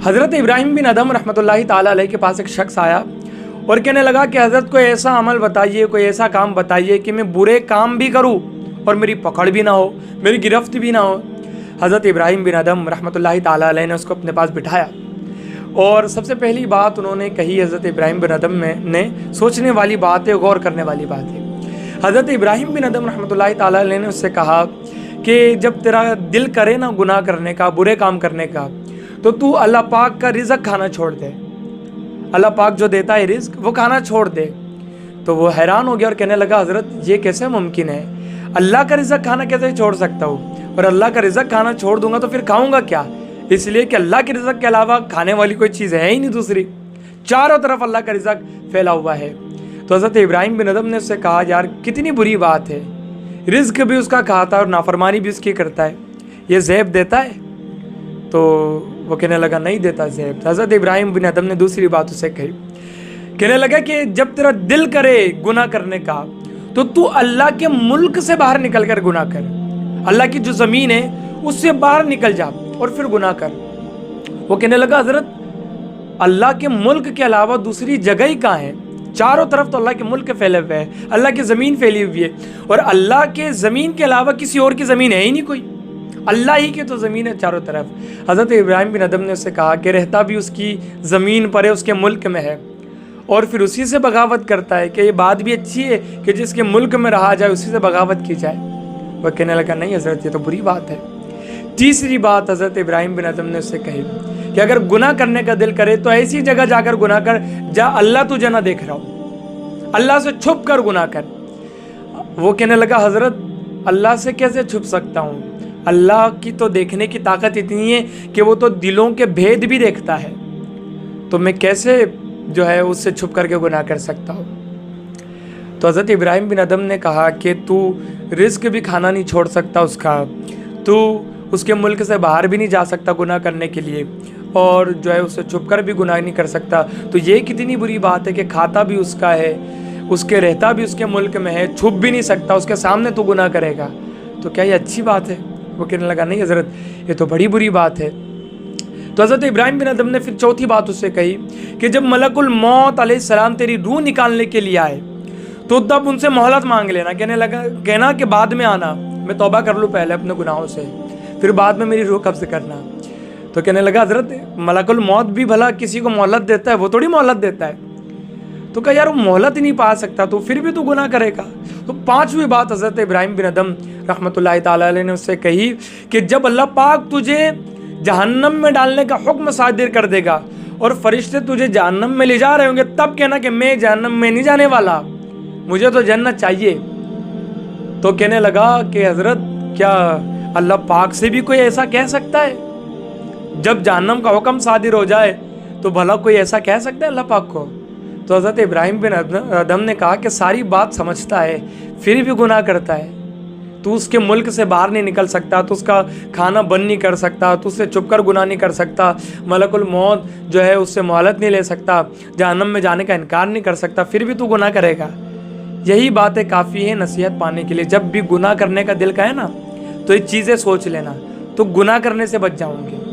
हज़रत इब्राहिम बिन अदम रहमतुल्लाहि ताला अलैह के पास एक शख्स आया और कहने लगा कि हज़रत कोई ऐसा अमल बताइए, कोई ऐसा काम बताइए कि मैं बुरे काम भी करूं और मेरी पकड़ भी ना हो, मेरी गिरफ्त भी ना हो। हज़रत इब्राहिम बिन अदम रहमतुल्लाहि ताला अलैह ने उसको अपने पास बिठाया और सबसे पहली बात उन्होंने कही, हज़रत इब्राहिम बिन अदम ने सोचने वाली बात है, गौर करने वाली बात है। हज़रत इब्राहिम बिन अदम रहमतुल्लाहि ताला अलैह ने उससे कहा कि जब तेरा दिल करे ना गुनाह करने का, बुरे काम करने का, तो तू अल्लाह पाक का रिज़्क खाना छोड़ दे। अल्लाह पाक जो देता है रिज़्क वो खाना छोड़ दे। तो वो हैरान हो गया और कहने लगा, हज़रत ये कैसे मुमकिन है, अल्लाह का रिज़्क खाना कैसे छोड़ सकता हूँ, और अल्लाह का रिज़्क खाना छोड़ दूंगा तो फिर खाऊंगा क्या, इसलिए कि अल्लाह के रिज़्क के अलावा खाने वाली कोई चीज़ है ही नहीं दूसरी, चारों तरफ अल्लाह का रिज़्क फैला हुआ है। तो हज़रत इब्राहिम बिन अदम ने उससे कहा, यार कितनी बुरी बात है, रिज़्क भी उसका खाता है और नाफरमानी भी उसकी करता है, ये ज़ैब देता है? तो वो कहने लगा, नहीं देता ज़ैब। हज़रत इब्राहिम बिन अदम ने दूसरी बात उससे कही, कहने लगा कि जब तेरा दिल करे गुनाह करने का तो तू अल्लाह के मुल्क से बाहर निकल कर गुनाह कर, अल्लाह की जो ज़मीन है उससे बाहर निकल जा और फिर गुनाह कर। वो कहने लगा, हज़रत अल्लाह के मुल्क के अलावा दूसरी जगह ही कहाँ है, चारों तरफ तो अल्लाह के मुल्क फैले हुए हैं, अल्लाह की ज़मीन फैली हुई है, और अल्लाह के ज़मीन के अलावा किसी और की ज़मीन है ही नहीं कोई, अल्लाह ही की तो ज़मीन है चारों तरफ। हज़रत इब्राहिम बिन अदम ने उससे कहा कि रहता भी उसकी ज़मीन पर है, उसके मुल्क में है, और फिर उसी से बगावत करता है, कि ये बात भी अच्छी है कि जिसके मुल्क में रहा जाए उसी से बगावत की जाए। वह कहने लगा, नहीं हज़रत ये तो बुरी बात है। तीसरी बात हज़रत इब्राहिम बिन अदम ने उससे कही कि अगर गुनाह करने का दिल करे तो ऐसी जगह जाकर गुनाह कर जा अल्लाह तुझे ना देख रहा हो, अल्लाह से छुप कर गुनाह कर। वो कहने लगा, हज़रत अल्लाह से कैसे छुप सकता हूँ, अल्लाह की तो देखने की ताकत इतनी है कि वो तो दिलों के भेद भी देखता है, तो मैं कैसे जो है उससे छुप करके गुनाह कर सकता हूँ। तो हज़रत इब्राहिम बिन अदम ने कहा कि तू रिज़्क भी खाना नहीं छोड़ सकता उसका, तू उसके मुल्क से बाहर भी नहीं जा सकता गुनाह करने के लिए, और जो है उससे छुप कर भी गुनाह नहीं कर सकता, तो ये कितनी बुरी बात है कि खाता भी उसका है, उसके रहता भी उसके मुल्क में है, छुप भी नहीं सकता, उसके सामने तो गुनाह करेगा, तो क्या ये अच्छी बात है? वो कहने लगा, नहीं हज़रत ये तो बड़ी बुरी बात है। तो हज़रत इब्राहिम बिन अदम ने फिर चौथी बात उससे कही कि जब मलकुल मौत अलैहिस्सलाम तेरी रूह निकालने के लिए आए तो तब उनसे मोहलत मांग लेना, कहना कि बाद में आना, मैं तौबा कर लूँ पहले अपने गुनाहों से, फिर बाद में मेरी रूह कब्ज़ करना। तो कहने लगा, हज़रत मलकुल मौत भी भला किसी को मोहलत देता है, वो थोड़ी मोहलत देता है। तो कहा, यार वो मोहलत ही नहीं पा सकता तो फिर भी तू गुनाह करेगा। तो पांचवी बात हज़रत इब्राहिम बिन अदम रहमतुल्लाहि ताला अलैह ने उससे कही कि जब अल्लाह पाक तुझे जहन्नम में डालने का हुक्म सादिर कर देगा और फरिश्ते तुझे जहन्नम में ले जा रहे होंगे, तब कहना कि मैं जहन्नम में नहीं जाने वाला, मुझे तो जन्नत चाहिए। तो कहने लगा कि हज़रत क्या अल्लाह पाक से भी कोई ऐसा कह सकता है? जब जहन्नम का हुक्म सादिर हो जाए तो भला कोई ऐसा कह सकता है अल्लाह पाक को? तो हज़रत इब्राहिम बिन अदम ने कहा कि सारी बात समझता है फिर भी गुनाह करता है, तू उसके मुल्क से बाहर नहीं निकल सकता, तो उसका खाना बंद नहीं कर सकता, तो उससे छुप कर गुनाह नहीं कर सकता, मलकुल मौत जो है उससे मोहलत नहीं ले सकता, जहन्नम में जाने का इनकार नहीं कर सकता, फिर भी तू गुनाह करेगा। यही बातें काफ़ी है नसीहत पाने के लिए। जब भी गुनाह करने का दिल कहे ना तो ये चीज़ें सोच लेना, तो गुनाह करने से बच जाओगे।